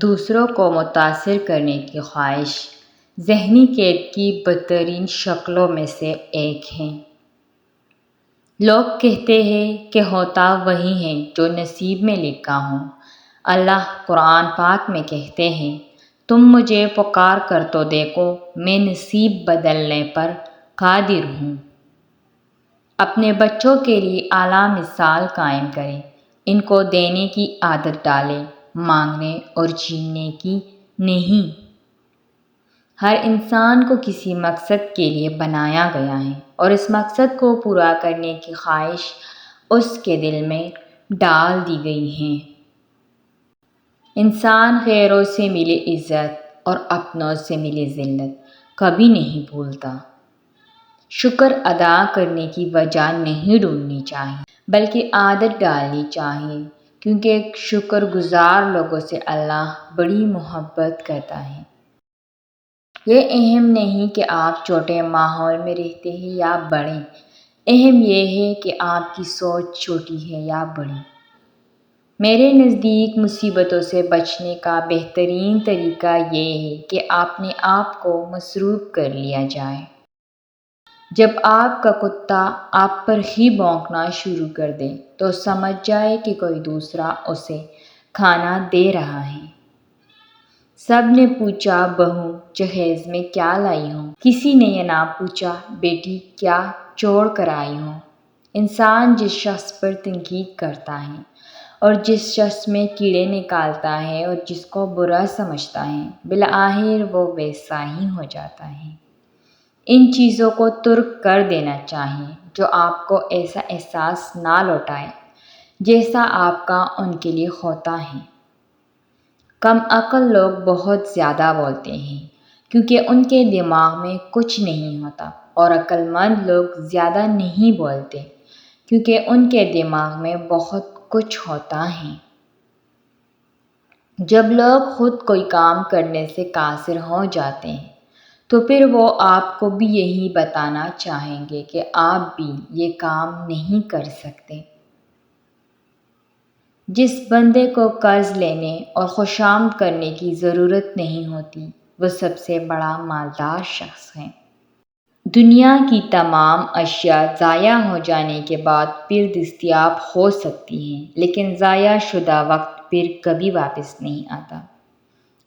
دوسروں کو متاثر کرنے کی خواہش ذہنی قید کی بدترین شکلوں میں سے ایک ہے۔ لوگ کہتے ہیں کہ ہوتا وہی ہے جو نصیب میں لکھا ہو۔ اللہ قرآن پاک میں کہتے ہیں، تم مجھے پکار کر تو دیکھو، میں نصیب بدلنے پر قادر ہوں۔ اپنے بچوں کے لیے اعلیٰ مثال قائم کریں، ان کو دینے کی عادت ڈالیں، مانگنے اور چھیننے کی نہیں۔ ہر انسان کو کسی مقصد کے لیے بنایا گیا ہے اور اس مقصد کو پورا کرنے کی خواہش اس کے دل میں ڈال دی گئی ہے۔ انسان غیروں سے ملی عزت اور اپنوں سے ملی ذلت کبھی نہیں بھولتا۔ شکر ادا کرنے کی وجہ نہیں ڈھونڈنی چاہیے بلکہ عادت ڈالنی چاہیے، کیونکہ شکر گزار لوگوں سے اللہ بڑی محبت کرتا ہے۔ یہ اہم نہیں کہ آپ چھوٹے ماحول میں رہتے ہیں یا بڑے، اہم یہ ہے کہ آپ کی سوچ چھوٹی ہے یا بڑی۔ میرے نزدیک مصیبتوں سے بچنے کا بہترین طریقہ یہ ہے کہ اپنے آپ کو مصروف کر لیا جائے۔ جب آپ کا کتا آپ پر ہی بھونکنا شروع کر دے تو سمجھ جائے کہ کوئی دوسرا اسے کھانا دے رہا ہے۔ سب نے پوچھا، بہو جہیز میں کیا لائی ہو؟ کسی نے یہ نہ پوچھا، بیٹی کیا چھوڑ کر آئی ہو؟ انسان جس شخص پر تنقید کرتا ہے اور جس شخص میں کیڑے نکالتا ہے اور جس کو برا سمجھتا ہے، بالآخر وہ ویسا ہی ہو جاتا ہے۔ ان چیزوں کو ترک کر دینا چاہیے جو آپ کو ایسا احساس نہ لوٹائے جیسا آپ کا ان کے لیے ہوتا ہے۔ کم عقل لوگ بہت زیادہ بولتے ہیں کیونکہ ان کے دماغ میں کچھ نہیں ہوتا، اور عقل مند لوگ زیادہ نہیں بولتے کیونکہ ان کے دماغ میں بہت کچھ ہوتا ہے۔ جب لوگ خود کوئی کام کرنے سے قاصر ہو جاتے ہیں تو پھر وہ آپ کو بھی یہی بتانا چاہیں گے کہ آپ بھی یہ کام نہیں کر سکتے۔ جس بندے کو قرض لینے اور خوشامد کرنے کی ضرورت نہیں ہوتی، وہ سب سے بڑا مالدار شخص ہے۔ دنیا کی تمام اشیاء ضائع ہو جانے کے بعد پھر دستیاب ہو سکتی ہیں، لیکن ضائع شدہ وقت پھر کبھی واپس نہیں آتا۔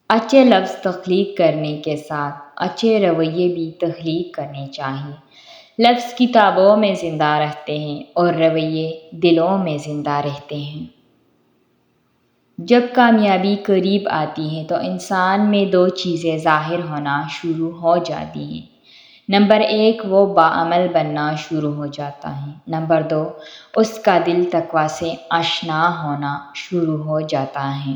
اچھے لفظ تخلیق کرنے کے ساتھ اچھے رویے بھی تخلیق کرنے چاہیے۔ لفظ کتابوں میں زندہ رہتے ہیں اور رویے دلوں میں زندہ رہتے ہیں۔ جب کامیابی قریب آتی ہے تو انسان میں دو چیزیں ظاہر ہونا شروع ہو جاتی ہیں۔ نمبر 1، وہ باعمل بننا شروع ہو جاتا ہے۔ نمبر 2، اس کا دل تقویٰ سے آشنا ہونا شروع ہو جاتا ہے۔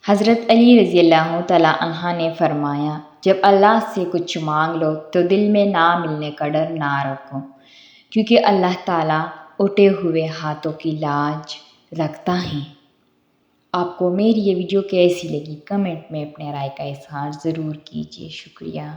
حضرت علی رضی اللہ تعالیٰ عنہ نے فرمایا، جب اللہ سے کچھ مانگ لو تو دل میں نہ ملنے کا ڈر نہ رکھو، کیونکہ اللہ تعالیٰ اٹھے ہوئے ہاتھوں کی لاج رکھتا ہے۔ آپ کو میری یہ ویڈیو کیسی لگی؟ کمنٹ میں اپنے رائے کا اظہار ضرور کیجیے۔ شکریہ۔